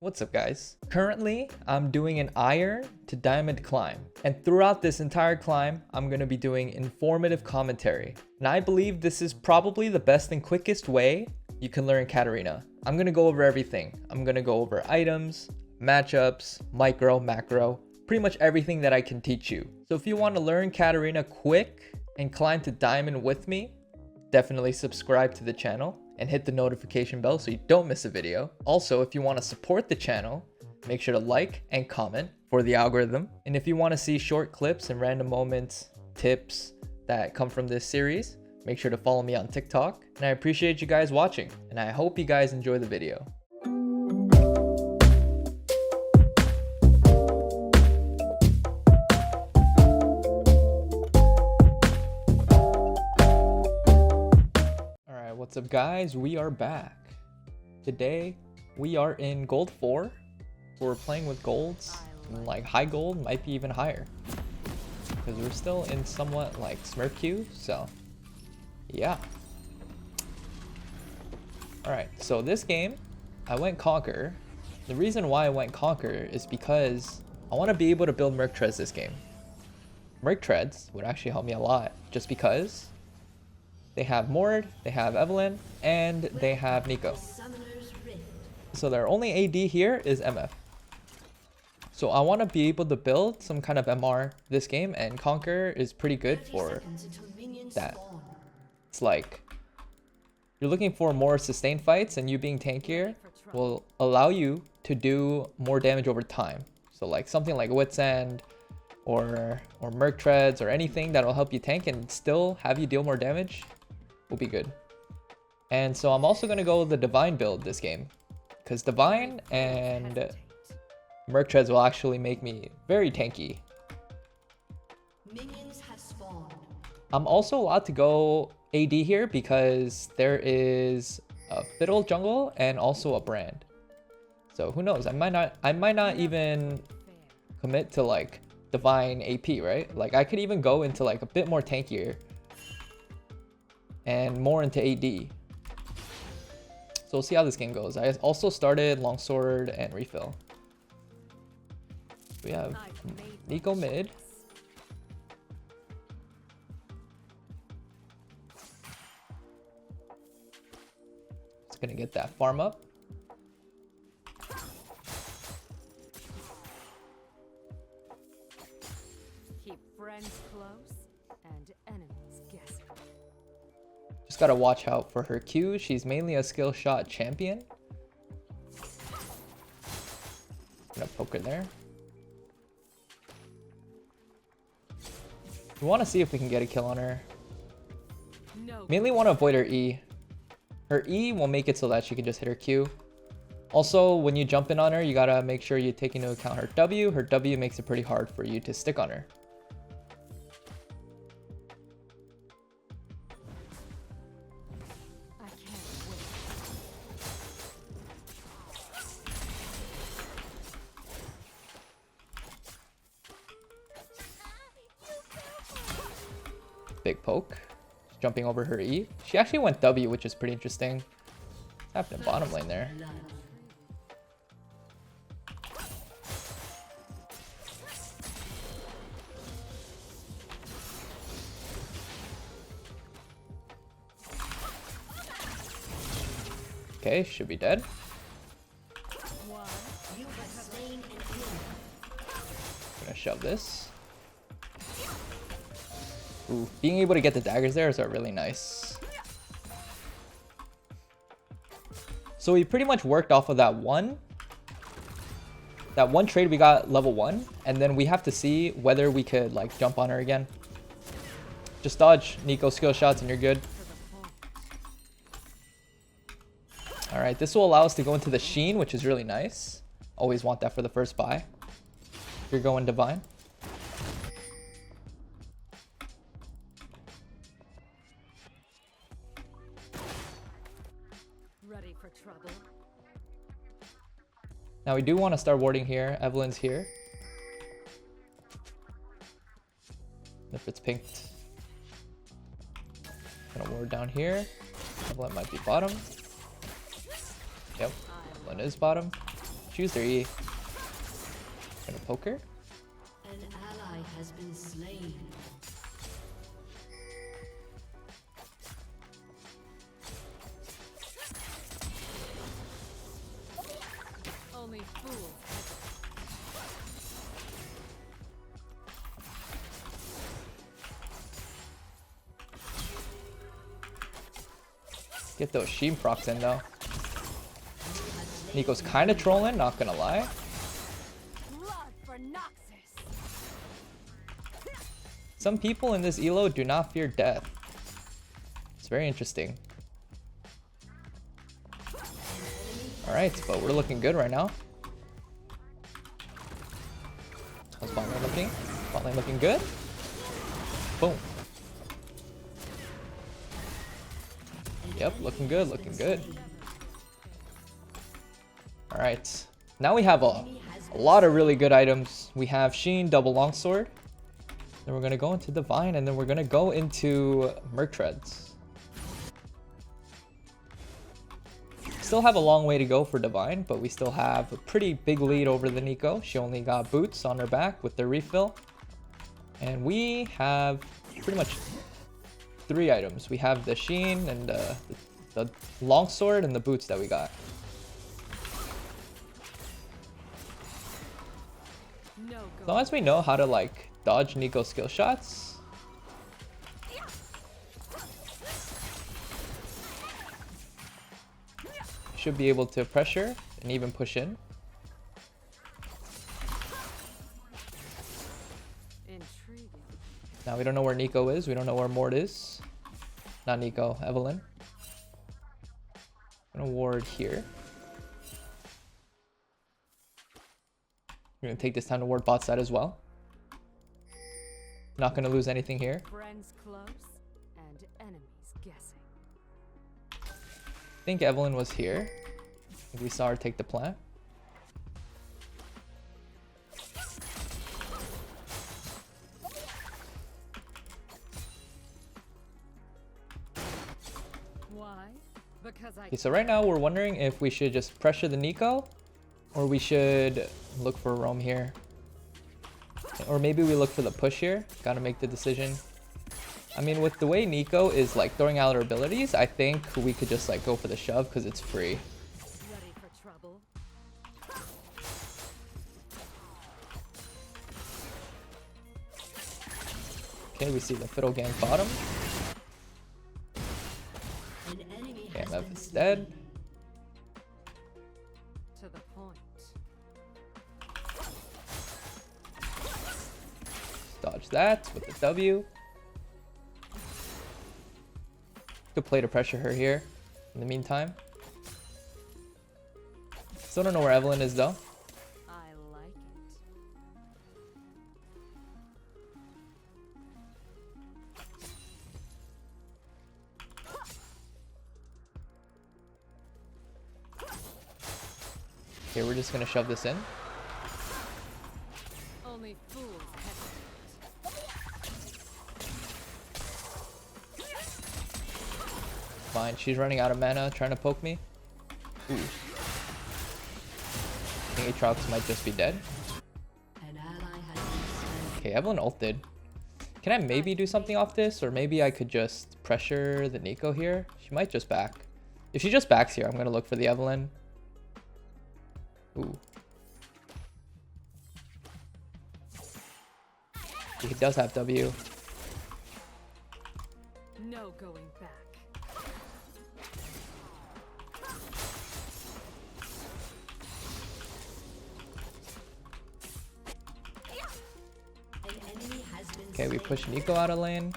What's up guys? Currently, I'm doing an iron to diamond climb. And throughout this entire climb, I'm going to be doing informative commentary. And I believe this is probably the best and quickest way you can learn Katarina. I'm going to go over everything. I'm going to go over items, matchups, micro, macro, pretty much everything that I can teach you. So if you want to learn Katarina quick and climb to diamond with me, definitely subscribe to the channel and hit the notification bell so you don't miss a video. Also, if you want to support the channel, make sure to like and comment for the algorithm. And if you want to see short clips and random moments, tips that come from this series, make sure to follow me on TikTok. And I appreciate you guys watching, and I hope you guys enjoy the video. What's up guys, we are back. Today we are in gold 4, so we're playing with golds, and like high gold might be even higher because we're still in somewhat like smurf queue, so yeah. Alright, so this game I went conquer. The reason why I went conquer is because I want to be able to build merc treads this game. Merc treads would actually help me a lot just because they have Mord, they have Evelyn, and they have Nico. So their only AD here is MF. So I want to be able to build some kind of MR this game, and Conquer is pretty good for that. It's like, you're looking for more sustained fights, and you being tankier will allow you to do more damage over time. So like something like Wit's End, or Merc Treads, or anything that will help you tank and still have you deal more damage will be good. And so I'm also going to go with the Divine build this game, because Divine and Merc Treads will actually make me very tanky. I'm also allowed to go AD here because there is a Fiddle jungle and also a Brand. So who knows, I might not even commit to like Divine AP, right? Like I could even go into like a bit more tankier and more into AD. So we'll see how this game goes. I also started Longsword and Refill. We have Nico mid. It's gonna get that farm up. Keep friends close and enemies guessing. Just gotta watch out for her Q. She's mainly a skill shot champion. Gonna poke her there. We want to see if we can get a kill on her. Mainly want to avoid her E. Her E will make it so that she can just hit her Q. Also, when you jump in on her, you gotta make sure you take into account her W. Her W makes it pretty hard for you to stick on her. Big poke. Just jumping over her E. She actually went W, which is pretty interesting. What's happening bottom lane there? Okay, should be dead. Gonna shove this. Ooh, being able to get the daggers there is really nice. So we pretty much worked off of that one trade we got level 1, and then we have to see whether we could like jump on her again. Just dodge Nico skill shots and you're good. Alright, this will allow us to go into the Sheen, which is really nice. Always want that for the first buy if you're going Divine. Ready for trouble. Now we do want to start warding here. Evelyn's here. If it's pinked, gonna ward down here. Evelyn might be bottom. Yep, Evelyn is bottom. Choose their E. Gonna poke her. An ally has been slain. Only fools. Get those Sheen procs in though. Nico's kind of trolling, not gonna lie. Blood for Noxus. Some people in this elo do not fear death. It's very interesting. Alright, but we're looking good right now. How's bot lane looking? Bot lane looking good? Boom. Yep, looking good, looking good. Alright, now we have a lot of really good items. We have Sheen, double longsword. Then we're going to go into Divine, and then we're going to go into Merc Treads. Still have a long way to go for Divine, but we still have a pretty big lead over the Nico. She only got boots on her back with the refill. And we have pretty much 3 items. We have the Sheen and the longsword and the boots that we got. No As long as we know how to like dodge Nico skill shots. Should be able to pressure and even push in. Intriguing. Now we don't know where Nico is. We don't know where Mort is. Not Nico, Evelyn. I'm gonna ward here. We're gonna take this time to ward bot side as well. Not gonna lose anything here. Friends close and enemies guessing. I think Evelyn was here. I think we saw her take the plant. Why? Because I Okay, so right now we're wondering if we should just pressure the Nico or we should look for a roam here. Or maybe we look for the push here. Gotta make the decision. I mean, with the way Nico is like throwing out her abilities, I think we could just like go for the shove because it's free. ready for trouble. Okay, we see the Fiddle Gang bottom. An enemy Okay, has MF been is slain. dead. To the point. Dodge that with the W. Good play to pressure her here in the meantime. Still don't know where Evelyn is though. I like it. Okay, we're just gonna shove this in. Only fools hesitate. Fine, she's running out of mana, trying to poke me. Ooh. I think Aatrox might just be dead. An ally has been slain. Okay, Evelyn ulted. Can I maybe do something off this? Or maybe I could just pressure the Nico here? She might just back. If she just backs here, I'm gonna look for the Evelyn. Ooh. He does have W. No going back. An enemy has been Okay, we slain. push Nico out of lane.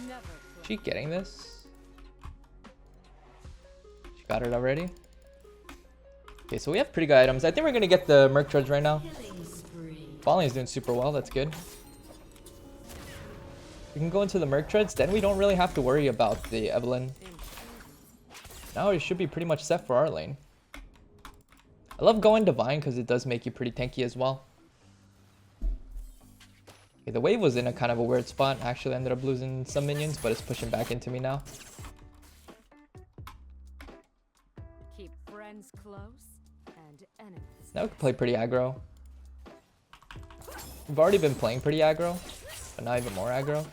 Never Is she getting this? She got it already. Okay, so we have pretty good items. I think we're gonna get the Merc Treads right now. Killing spree. Falling is doing super well, that's good. We can go into the Merc Treads, then we don't really have to worry about the Evelyn. Now it should be pretty much set for our lane. I love going Divine because it does make you pretty tanky as well. Okay, the wave was in a kind of a weird spot. Actually ended up losing some minions, but it's pushing back into me now. Keep friends close and enemies. Now we can play pretty aggro. We've already been playing pretty aggro, but now even more aggro.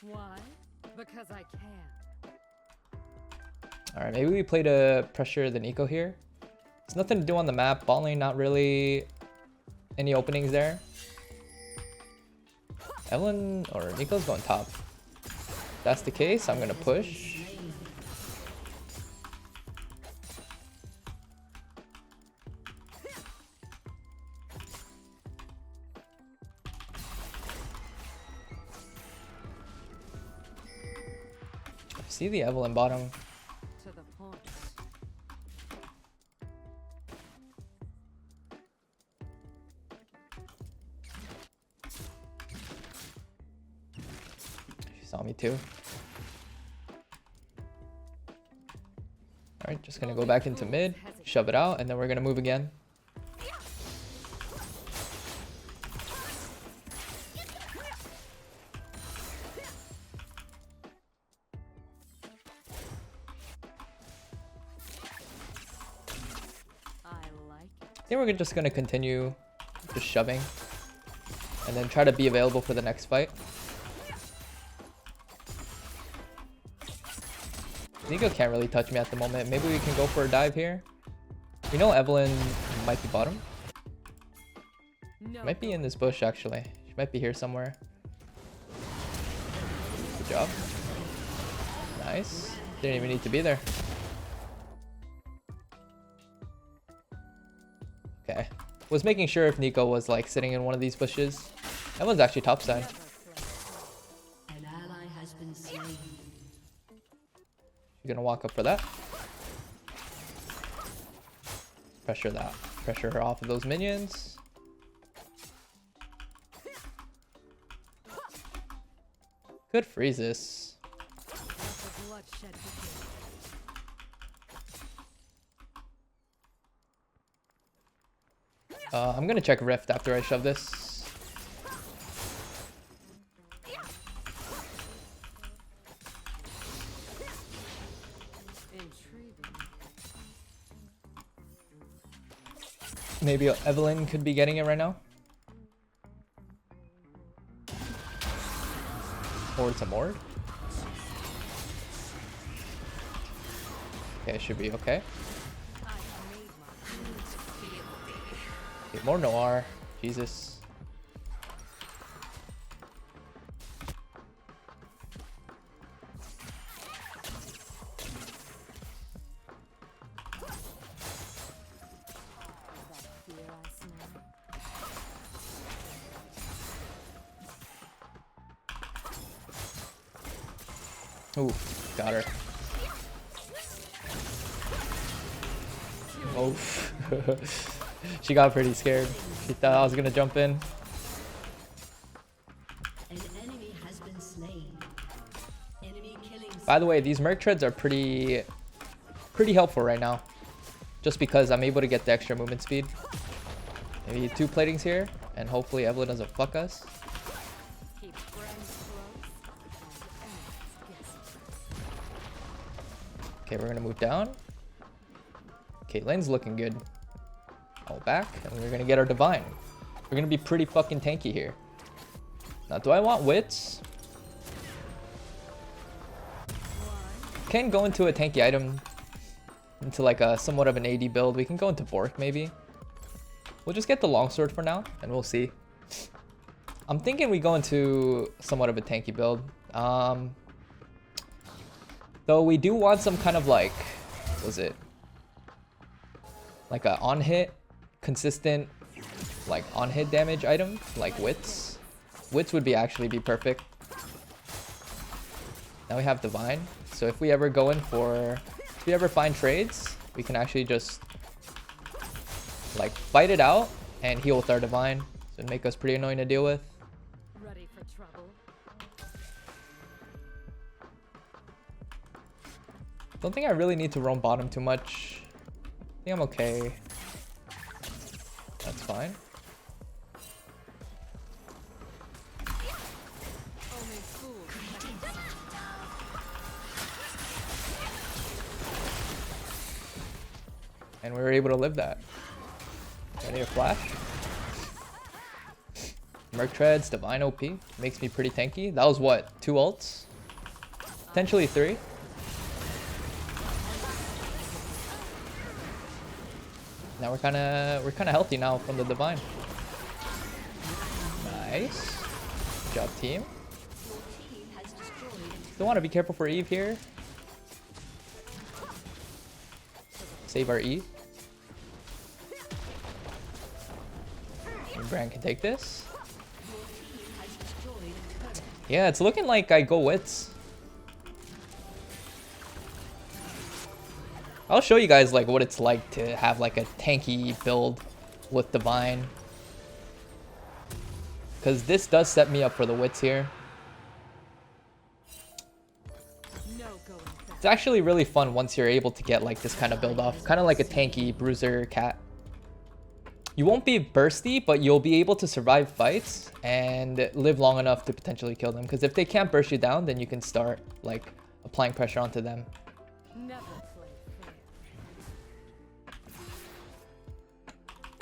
Why? Because I can. Alright, maybe we play to pressure the Nico here. There's nothing to do on the map. Bot lane, not really any openings there. Evelyn or Nico's going top. If that's the case, I'm gonna push. See the Evelyn bottom. To the point. She saw me too. Alright, just gonna go back into mid, shove it out, and then we're gonna move again. I think we're just gonna continue just shoving and then try to be available for the next fight. Nico can't really touch me at the moment. Maybe we can go for a dive here. We know Evelyn might be bottom. No. Might be in this bush actually. She might be here somewhere. Good job. Nice. Didn't even need to be there. Okay. Was making sure if Nico was like sitting in one of these bushes. That one's actually top side. An ally has been slain. You're gonna walk up for that. Pressure that. Pressure her off of those minions. Could freeze this. I'm gonna check Rift after I shove this. Maybe Evelyn could be getting it right now. Or it's a Mord. Okay, should be okay. Okay, more Noir. Jesus. Ooh, got her. Oh, she got pretty scared. She thought I was gonna jump in. An enemy has been slain. Enemy killing. By the way, these Merc Treads are pretty helpful right now. Just because I'm able to get the extra movement speed. Maybe 2 platings here, and hopefully Evelyn doesn't fuck us. Okay, we're gonna move down. Okay, lane's looking good. All back, and we're gonna get our divine. We're gonna be pretty fucking tanky here. Now, do I want wits? Can go into a tanky item, into like a somewhat of an AD build. We can go into Bork maybe. We'll just get the longsword for now, and we'll see. I'm thinking we go into somewhat of a tanky build. Though we do want some kind of like, what was it? Like a on-hit, consistent, like on-hit damage item, like Wits. Wits would actually be perfect. Now we have Divine. So if we ever go in for, if we ever find trades, we can actually just like fight it out and heal with our Divine. So it'd make us pretty annoying to deal with. Ready for trouble. Don't think I really need to roam bottom too much. I think I'm okay. That's fine. and we were able to live that. I need a flash. Merc Treads, Divine OP. Makes me pretty tanky. That was what? 2 ults? Potentially 3. Now we're kinda healthy now from the Divine. Nice. Good job, team. Still want to be careful for Eve here. Save our E. And Brand can take this. Yeah, it's looking like I go Wits. I'll show you guys like what it's like to have like a tanky build with Divine. Because this does set me up for the Wits here. It's actually really fun once you're able to get like this kind of build off. Kind of like a tanky Bruiser Kat. You won't be bursty, but you'll be able to survive fights and live long enough to potentially kill them. Because if they can't burst you down, then you can start like applying pressure onto them. Never play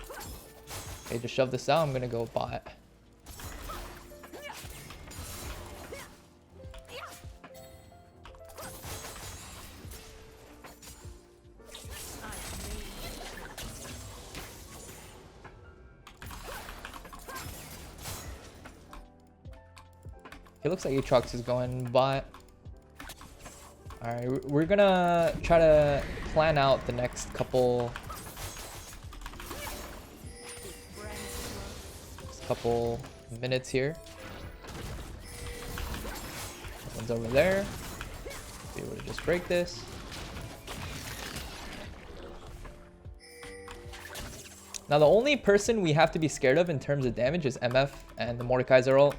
fair. Okay, just shove this out. I'm gonna go bot. It looks like Ecruteak is going bot. Alright, we're gonna try to plan out the next couple minutes here. One's over there. Be able to just break this. Now the only person we have to be scared of in terms of damage is MF and the Mordekaiser ult.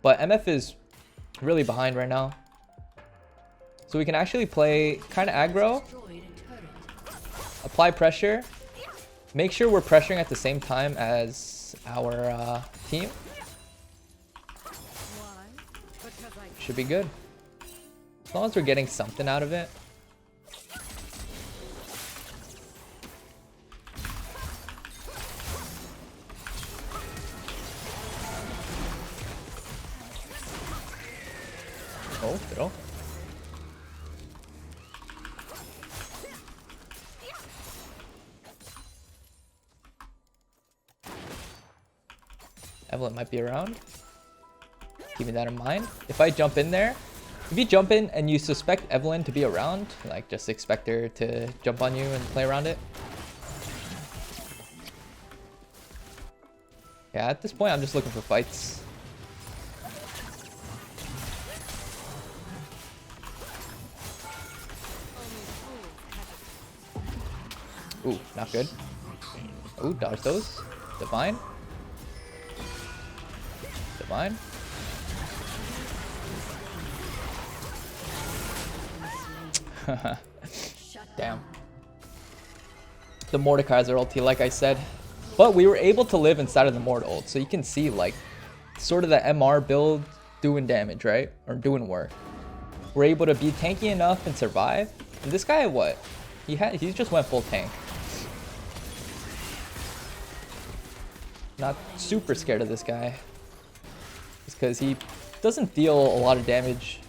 But MF is really behind right now. So we can actually play kind of aggro. Apply pressure. Make sure we're pressuring at the same time as our team. Should be good. As long as we're getting something out of it. Oh, fiddle. Evelyn might be around. Keeping that in mind. If I jump in there, if you jump in and you suspect Evelyn to be around, like just expect her to jump on you and play around it. Yeah, at this point I'm just looking for fights. Ooh, not good. Ooh, dodge those. Divine. Divine. Damn. The Mordekaiser ulti, like I said. But we were able to live inside of the Mord ult. So you can see, like, sort of the MR build doing damage, right? Or doing work. We're able to be tanky enough and survive. And this guy, what? He just went full tank. Not super scared of this guy. Just because he doesn't deal a lot of damage.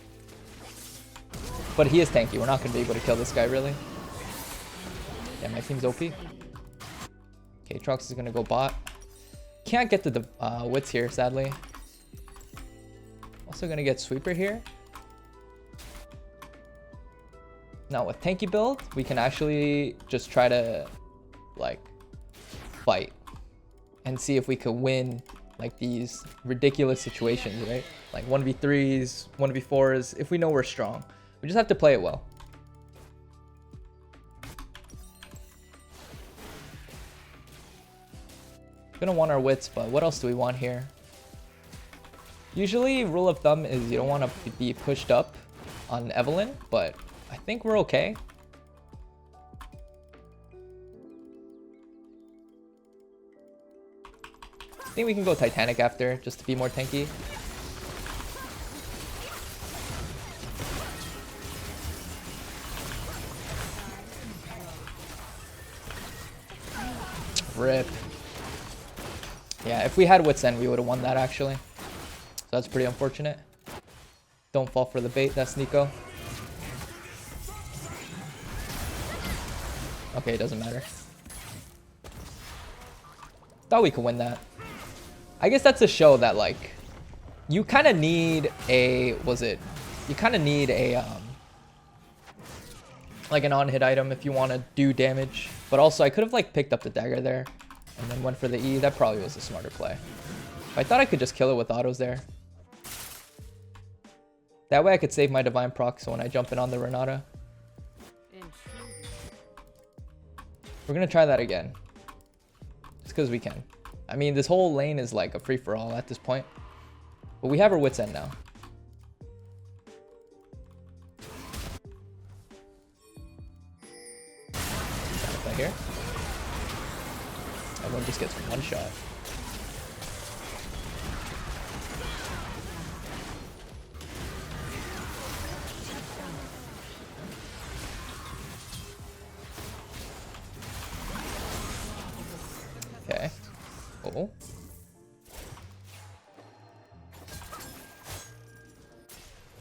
But he is tanky. We're not going to be able to kill this guy, really. Yeah, my team's OP. Okay, Trux is going to go bot. Can't get the Wits here, sadly. Also going to get Sweeper here. Now, with tanky build, we can actually just try to, like, fight. And see if we could win, like, these ridiculous situations, right? Like 1v3s, 1v4s, if we know we're strong. We just have to play it well. Gonna want our Wits, but what else do we want here? Usually, rule of thumb is you don't want to be pushed up on Evelyn, but I think we're okay. I think we can go Titanic after, just to be more tanky. Rip. Yeah, if we had Wit's End, we would have won that actually. So that's pretty unfortunate. Don't fall for the bait. That's Nico. Okay, it doesn't matter. Thought we could win that. I guess that's a show that like you kind of need a you kind of need a like an on-hit item if you want to do damage. But also I could have like picked up the dagger there and then went for the E. That probably was a smarter play. I thought I could just kill it with autos there. That way I could save my divine proc so when I jump in on the Renata. We're gonna try that again. Just because we can. I mean, this whole lane is like a free-for-all at this point. But we have our Wit's End now. Right here. Everyone just gets one shot. Okay. Oh.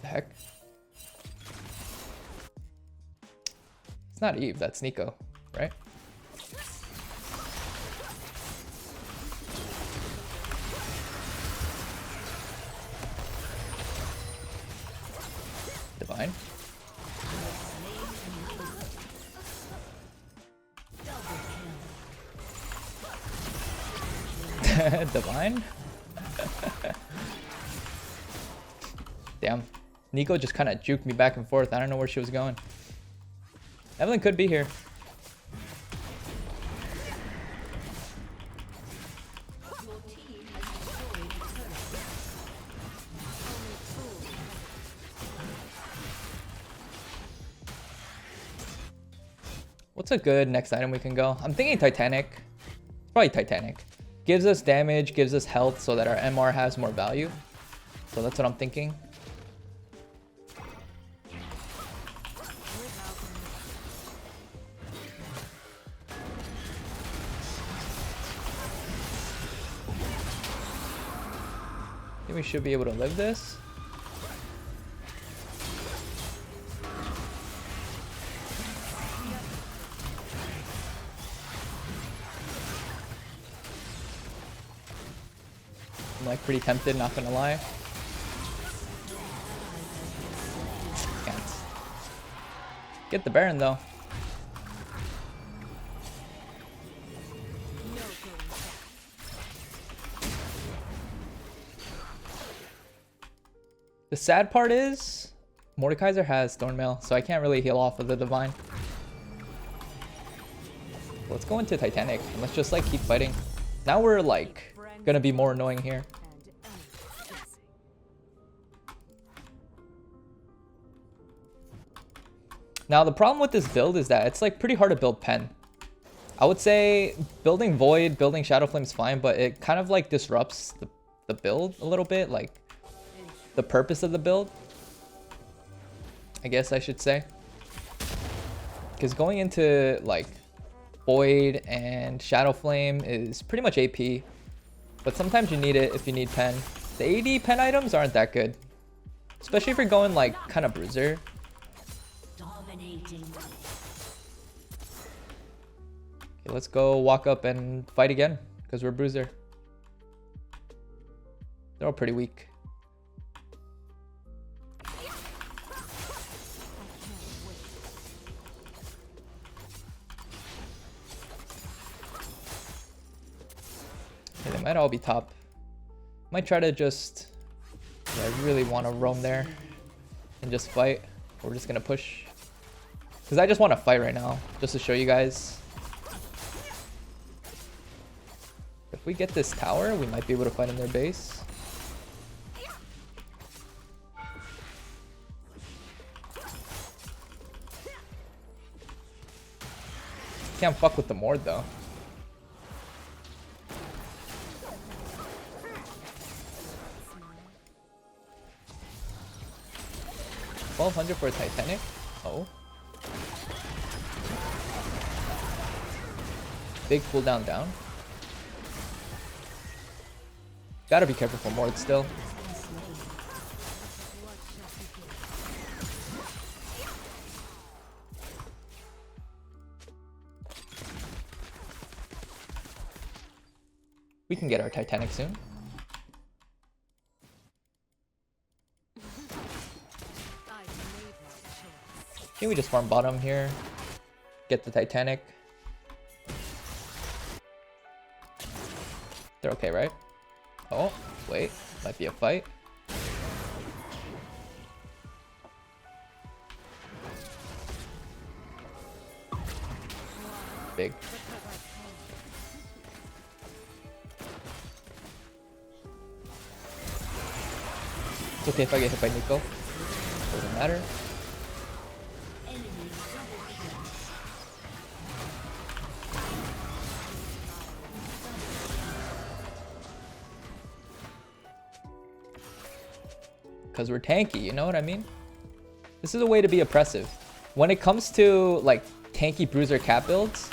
The heck? It's not Eve, that's Nico, right? Divine. Divine? Damn. Nico just kind of juked me back and forth. I don't know where she was going. Evelyn could be here. What's a good next item we can go? I'm thinking Titanic. It's probably Titanic. Gives us damage, gives us health so that our MR has more value. So that's what I'm thinking. I think we should be able to live this. I'm like pretty tempted, not gonna lie. Can't. Get the Baron though. The sad part is Mordekaiser has Thornmail, so I can't really heal off of the Divine. Let's go into Titanic and let's just like keep fighting. Now we're like gonna be more annoying here. Now the problem with this build is that it's like pretty hard to build Pen. I would say building Void, building Shadow Flame is fine, but it kind of like disrupts the build a little bit, like the purpose of the build, I guess I should say. Because going into like Void and Shadow Flame is pretty much AP, but sometimes you need it if you need Pen. The AD Pen items aren't that good, especially if you're going like kind of Bruiser. Okay, let's go walk up and fight again because we're Bruiser. They're all pretty weak. Okay, they might all be top. Might try to just... Yeah, I really want to roam there and just fight. We're just going to push. Because I just want to fight right now, just to show you guys. If we get this tower, we might be able to fight in their base. Can't fuck with the Mord though. $1,200 for a Titanic? Oh. Big cooldown down. Gotta be careful for Mord still. We can get our Titanic soon. Can we just farm bottom here? Get the Titanic. They're okay, right? Oh, wait. Might be a fight. Big. It's okay if I get hit by Mikel. Doesn't matter. Because we're tanky, you know what I mean? This is a way to be oppressive. When it comes to like tanky Bruiser Kat builds,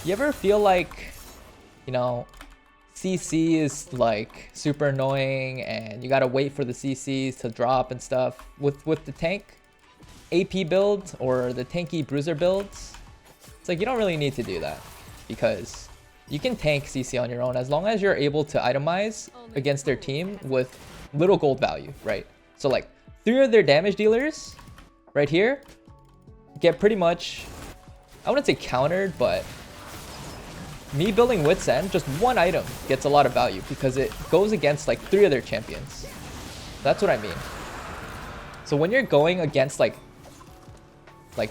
you ever feel like, you know, CC is like super annoying and you gotta wait for the CCs to drop and stuff? With the tank AP build or the tanky Bruiser builds, it's like you don't really need to do that because you can tank CC on your own as long as you're able to itemize against their team with little gold value, right? So like 3 of their damage dealers right here get pretty much, I wouldn't say countered, but me building Wit's End, just 1 item gets a lot of value because it goes against like 3 of their champions. That's what I mean. So when you're going against like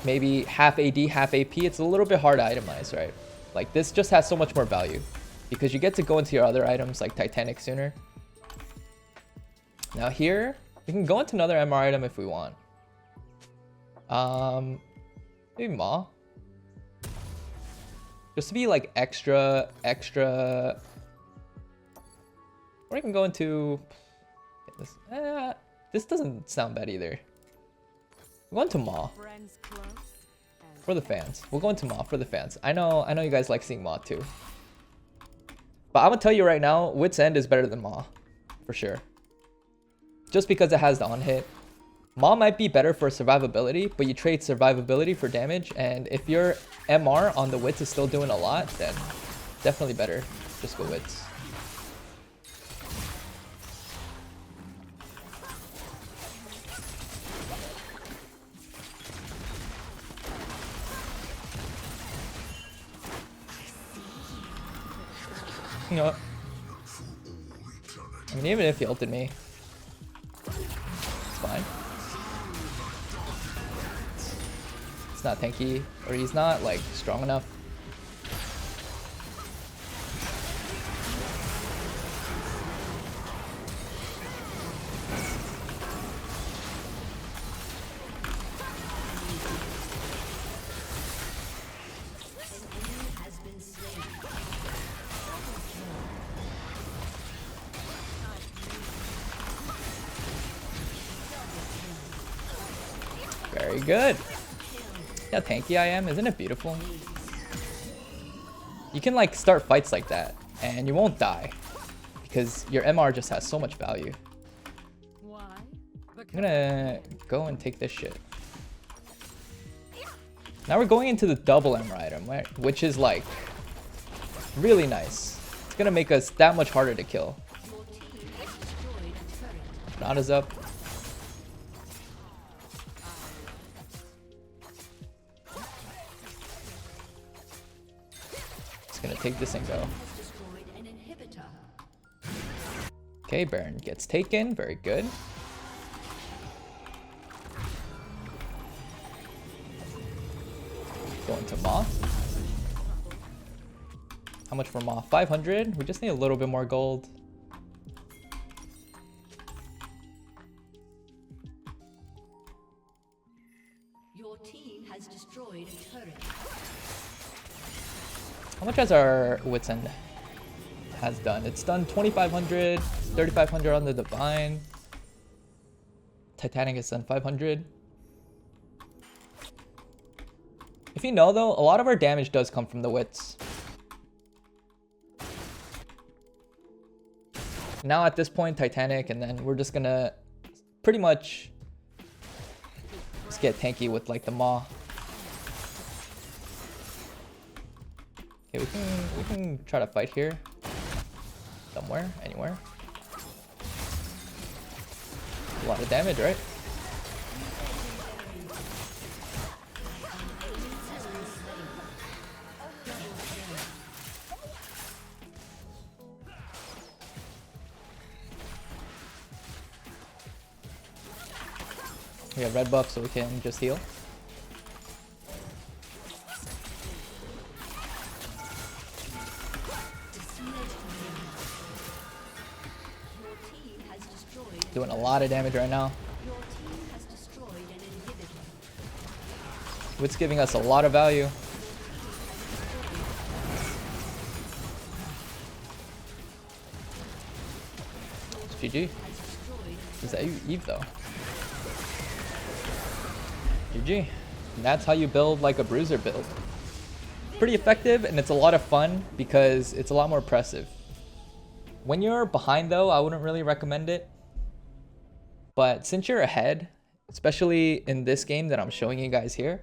maybe half AD, half AP, it's a little bit hard to itemize, right? Like this just has so much more value because you get to go into your other items like Titanic sooner. Now here, we can go into another MR item if we want. Maybe Maw. Just to be like extra. Or I can go into this. This doesn't sound bad either. We'll go into Maw. For the fans. We'll go into Maw for the fans. I know you guys like seeing Maw too. But I'm gonna tell you right now, Wit's End is better than Maw. For sure. Just because it has the on-hit. Maw might be better for survivability, but you trade survivability for damage, and if your MR on the Wits is still doing a lot, then definitely better. Just go Wits. You know what? I mean, even if he ulted me, it's fine. It's not tanky, or he's not like strong enough. Very good. See how tanky I am? Isn't it beautiful? You can like start fights like that and you won't die because your MR just has so much value. I'm gonna go and take this shit. Now we're going into the double MR item, right? Which is like really nice. It's gonna make us that much harder to kill. Nada's up. Gonna take this and go. Okay, Baron gets taken. Very good. Going to Maw. How much for Maw? 500. We just need a little bit more gold. Your team has destroyed a turret. How much has our Wit's End has done? It's done 2,500, 3,500 on the Divine. Titanic has done 500. If you know though, a lot of our damage does come from the Wits. Now at this point, Titanic, and then we're just gonna pretty much just get tanky with like the Maw. Okay, we can try to fight here. Somewhere, anywhere. A lot of damage, right? We have red buff so we can just heal. Doing a lot of damage right now. It's giving us a lot of value. It's GG. Is that Eve though? GG. And that's how you build like a Bruiser build. Pretty effective, and it's a lot of fun because it's a lot more impressive. When you're behind though, I wouldn't really recommend it. But since you're ahead, especially in this game that I'm showing you guys here,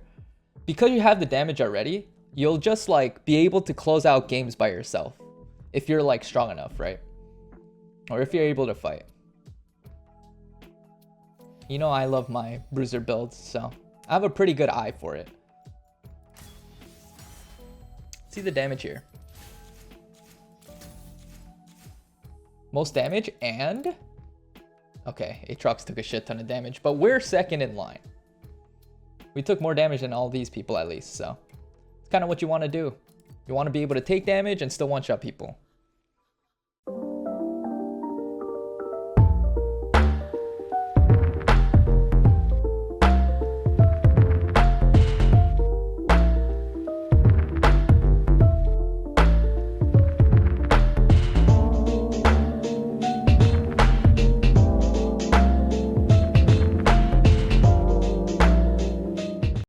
because you have the damage already, you'll just like be able to close out games by yourself. If you're like strong enough, right? Or if you're able to fight. You know I love my Bruiser builds, so I have a pretty good eye for it. See the damage here. Most damage and... Okay, Aatrox took a shit ton of damage, but we're second in line. We took more damage than all these people at least, so it's kind of what you want to do. You want to be able to take damage and still one-shot people.